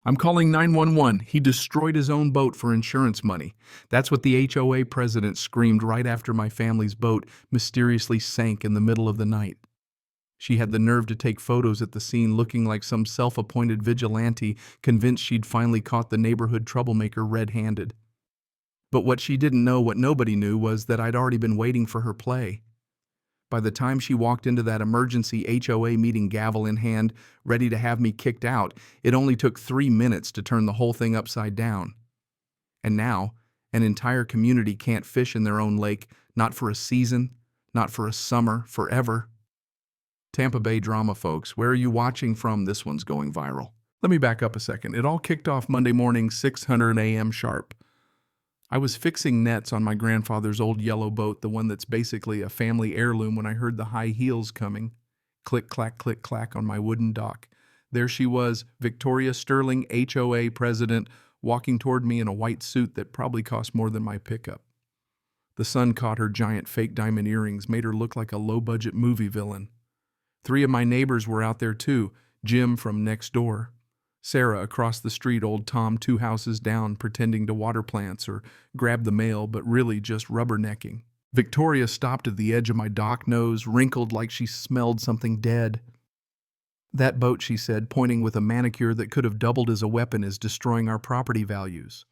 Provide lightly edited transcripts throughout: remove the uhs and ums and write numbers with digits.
I'm calling 911. He destroyed his own boat for insurance money. That's what the HOA president screamed right after my family's boat mysteriously sank in the middle of the night. She had the nerve to take photos at the scene looking like some self-appointed vigilante convinced she'd finally caught the neighborhood troublemaker red-handed. But what she didn't know, what nobody knew, was that I'd already been waiting for her play. By the time she walked into that emergency HOA meeting gavel in hand, ready to have me kicked out, it only took 3 minutes to turn the whole thing upside down. And now, an entire community can't fish in their own lake, not for a season, not for a summer, forever. Tampa Bay drama, folks. Where are you watching from? This one's going viral. Let me back up a second. It all kicked off Monday morning, 6:00 a.m. sharp. I was fixing nets on my grandfather's old yellow boat, the one that's basically a family heirloom, when I heard the high heels coming. Click, clack on my wooden dock. There she was, Victoria Sterling, HOA president, walking toward me in a white suit that probably cost more than my pickup. The sun caught her giant fake diamond earrings, made her look like a low-budget movie villain. 3 of my neighbors were out there too, Jim from next door, Sarah across the street, old Tom 2 houses down, pretending to water plants or grab the mail, but really just rubbernecking. Victoria stopped at the edge of my dock, nose wrinkled like she smelled something dead. "That boat," she said, pointing with a manicure that could have doubled as a weapon, "is destroying our property values."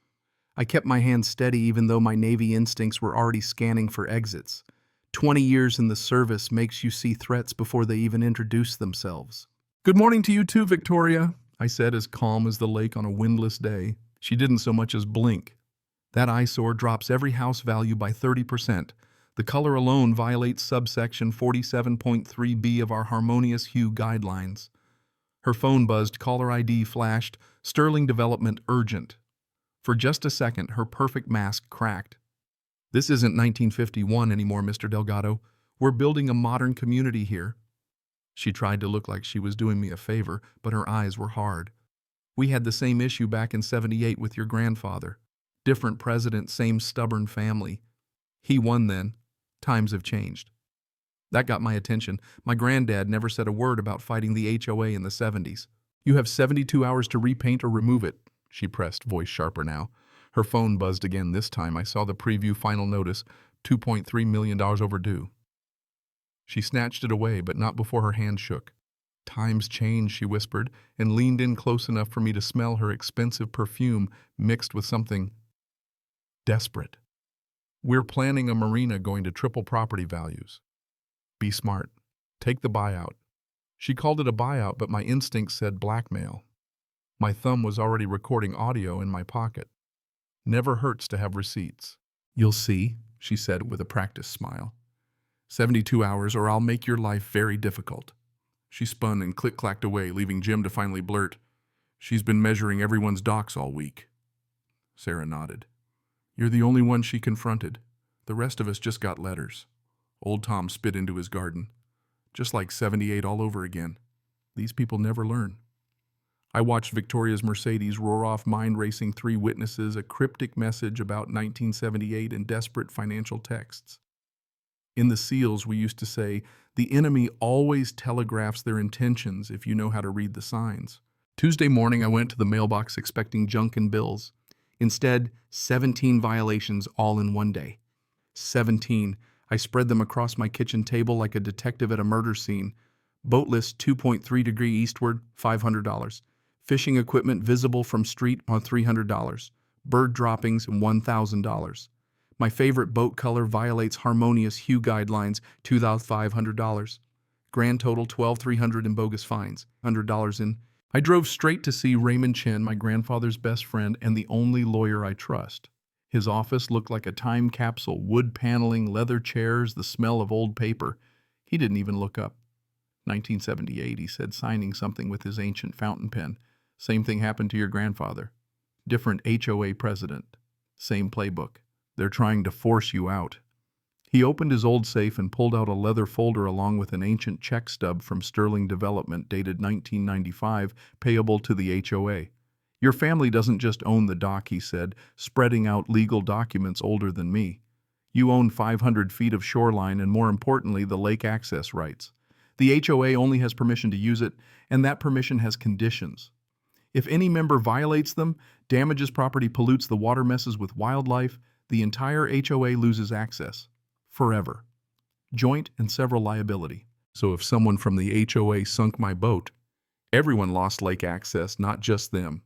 I kept my hand steady even though my Navy instincts were already scanning for exits. 20 years in the service makes you see threats before they even introduce themselves. "Good morning to you too, Victoria," I said, as calm as the lake on a windless day. She didn't so much as blink. "That eyesore drops every house value by 30%. The color alone violates subsection 47.3b of our harmonious hue guidelines." Her phone buzzed, caller ID flashed, "Sterling Development urgent." For just a second, her perfect mask cracked. "This isn't 1951 anymore, Mr. Delgado. We're building a modern community here." She tried to look like she was doing me a favor, but her eyes were hard. "We had the same issue back in '78 with your grandfather. Different president, same stubborn family. He won then. Times have changed." That got my attention. My granddad never said a word about fighting the HOA in the '70s. "You have 72 hours to repaint or remove it," she pressed, voice sharper now. Her phone buzzed again. This time I saw the preview final notice, $2.3 million overdue. She snatched it away, but not before her hand shook. "Times change," she whispered, and leaned in close enough for me to smell her expensive perfume mixed with something desperate. "We're planning a marina going to triple property values. Be smart. Take the buyout." She called it a buyout, but my instincts said blackmail. My thumb was already recording audio in my pocket. Never hurts to have receipts. "You'll see," she said with a practiced smile. 72 hours or I'll make your life very difficult." She spun and click-clacked away, leaving Jim to finally blurt, "She's been measuring everyone's docks all week." Sarah nodded. "You're the only one she confronted. The rest of us just got letters." Old Tom spit into his garden. "Just like '78 all over again. These people never learn." I watched Victoria's Mercedes roar off, mind-racing 3 witnesses, a cryptic message about 1978 and desperate financial texts. In the SEALs, we used to say, "The enemy always telegraphs their intentions if you know how to read the signs." Tuesday morning, I went to the mailbox expecting junk and bills. Instead, 17 violations all in one day. 17. I spread them across my kitchen table like a detective at a murder scene. Boat list 2.3 degree eastward, $500. Fishing equipment visible from street, $300. Bird droppings, $1,000. My favorite boat color violates harmonious hue guidelines, $2,500. Grand total, $12,300 in bogus fines, $100 in. I drove straight to see Raymond Chen, my grandfather's best friend and the only lawyer I trust. His office looked like a time capsule, wood paneling, leather chairs, the smell of old paper. He didn't even look up. 1978, he said, signing something with his ancient fountain pen. "Same thing happened to your grandfather. Different HOA president. Same playbook. They're trying to force you out." He opened his old safe and pulled out a leather folder along with an ancient check stub from Sterling Development dated 1995, payable to the HOA. "Your family doesn't just own the dock," he said, spreading out legal documents older than me. "You own 500 feet of shoreline and, more importantly, the lake access rights. The HOA only has permission to use it, and that permission has conditions. If any member violates them, damages property, pollutes the water, messes with wildlife, the entire HOA loses access. Forever. Joint and several liability. So if someone from the HOA sunk my boat, everyone lost lake access, not just them.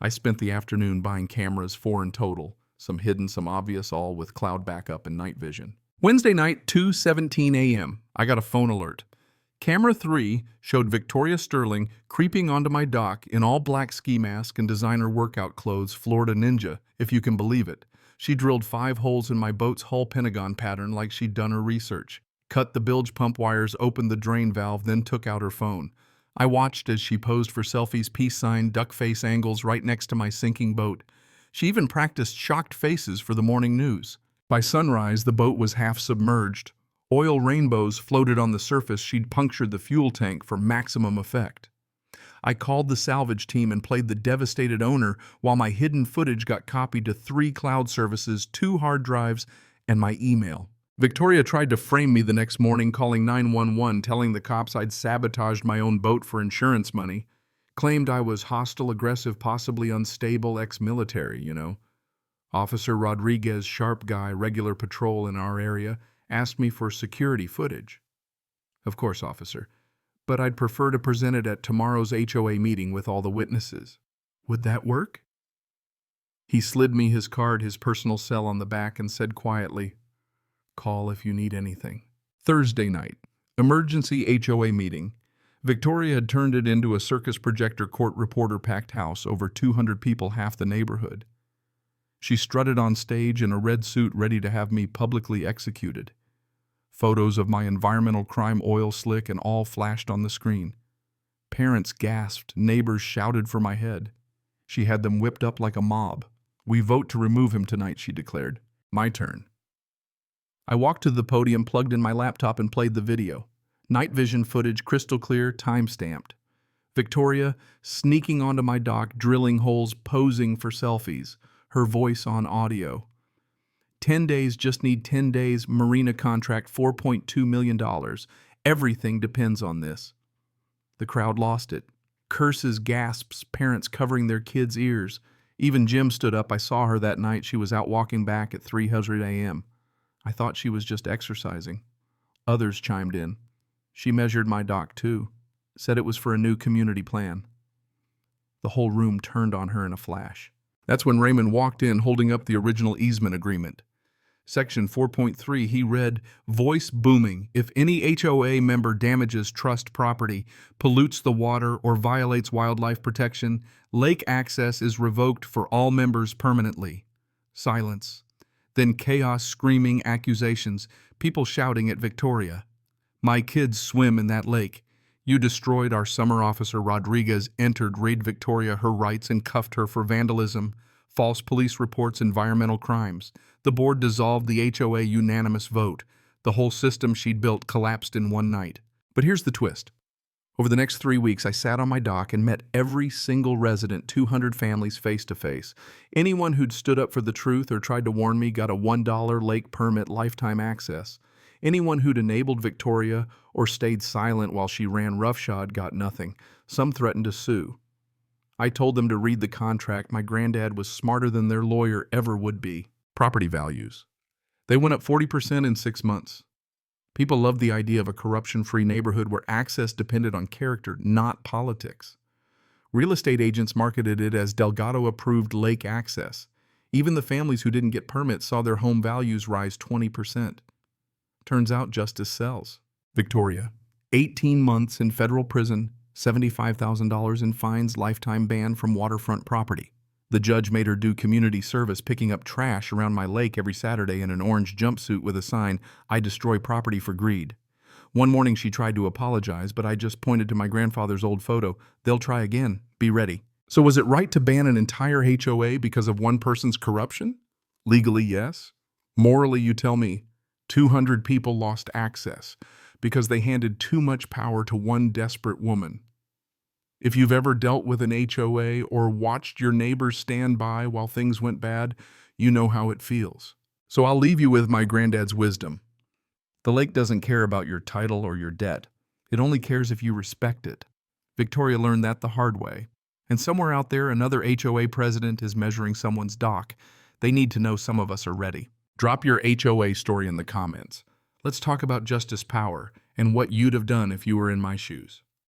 I spent the afternoon buying cameras, 4 in total, some hidden, some obvious, all with cloud backup and night vision. Wednesday night, 2:17 a.m., I got a phone alert. Camera 3 showed Victoria Sterling creeping onto my dock in all black ski mask and designer workout clothes, Florida Ninja, if you can believe it. She drilled 5 holes in my boat's hull pentagon pattern like she'd done her research, cut the bilge pump wires, opened the drain valve, then took out her phone. I watched as she posed for selfies, peace sign, duck face angles right next to my sinking boat. She even practiced shocked faces for the morning news. By sunrise, the boat was half submerged. Oil rainbows floated on the surface. She'd punctured the fuel tank for maximum effect. I called the salvage team and played the devastated owner while my hidden footage got copied to 3 cloud services, 2 hard drives, and my email. Victoria tried to frame me the next morning, calling 911, telling the cops I'd sabotaged my own boat for insurance money. Claimed I was hostile, aggressive, possibly unstable, ex-military, you know. Officer Rodriguez, sharp guy, regular patrol in our area, asked me for security footage. Of course, officer, but I'd prefer to present it at tomorrow's HOA meeting with all the witnesses. Would that work? He slid me his card, his personal cell on the back, and said quietly, "Call if you need anything." Thursday night, emergency HOA meeting. Victoria had turned it into a circus projector, court reporter packed house, over 200 people, half the neighborhood. She strutted on stage in a red suit, ready to have me publicly executed. Photos of my environmental crime oil slick and all flashed on the screen. Parents gasped, neighbors shouted for my head. She had them whipped up like a mob. "We vote to remove him tonight," she declared. My turn. I walked to the podium, plugged in my laptop, and played the video. Night vision footage, crystal clear, time-stamped. Victoria sneaking onto my dock, drilling holes, posing for selfies. Her voice on audio. 10 days, just need 10 days, marina contract, $4.2 million. Everything depends on this. The crowd lost it. Curses, gasps, parents covering their kids' ears. Even Jim stood up. I saw her that night. She was out walking back at 3:00 a.m. I thought she was just exercising. Others chimed in. She measured my dock too. Said it was for a new community plan. The whole room turned on her in a flash. That's when Raymond walked in holding up the original easement agreement. Section 4.3, he read, voice booming. If any HOA member damages trust property, pollutes the water, or violates wildlife protection, lake access is revoked for all members permanently. Silence. Then chaos, screaming, accusations, people shouting at Victoria. My kids swim in that lake. You destroyed our summer officer. Rodriguez entered, raid Victoria, her rights, and cuffed her for vandalism, false police reports, environmental crimes. The board dissolved the HOA, unanimous vote. The whole system she'd built collapsed in one night. But here's the twist. Over the next 3 weeks, I sat on my dock and met every single resident, 200 families, face to face. Anyone who'd stood up for the truth or tried to warn me got a $1 lake permit, lifetime access. Anyone who'd enabled Victoria or stayed silent while she ran roughshod got nothing. Some threatened to sue. I told them to read the contract. My granddad was smarter than their lawyer ever would be. Property values. They went up 40% in 6 months. People loved the idea of a corruption-free neighborhood where access depended on character, not politics. Real estate agents marketed it as Delgado-approved lake access. Even the families who didn't get permits saw their home values rise 20%. Turns out justice sells. Victoria, 18 months in federal prison, $75,000 in fines, lifetime ban from waterfront property. The judge made her do community service, picking up trash around my lake every Saturday in an orange jumpsuit with a sign, "I destroy property for greed." One morning she tried to apologize, but I just pointed to my grandfather's old photo. "They'll try again. Be ready." So was it right to ban an entire HOA because of one person's corruption? Legally, yes. Morally, you tell me. 200 people lost access because they handed too much power to one desperate woman. If you've ever dealt with an HOA or watched your neighbors stand by while things went bad, you know how it feels. So I'll leave you with my granddad's wisdom. The lake doesn't care about your title or your debt. It only cares if you respect it. Victoria learned that the hard way. And somewhere out there, another HOA president is measuring someone's dock. They need to know some of us are ready. Drop your HOA story in the comments. Let's talk about justice power and what you'd have done if you were in my shoes.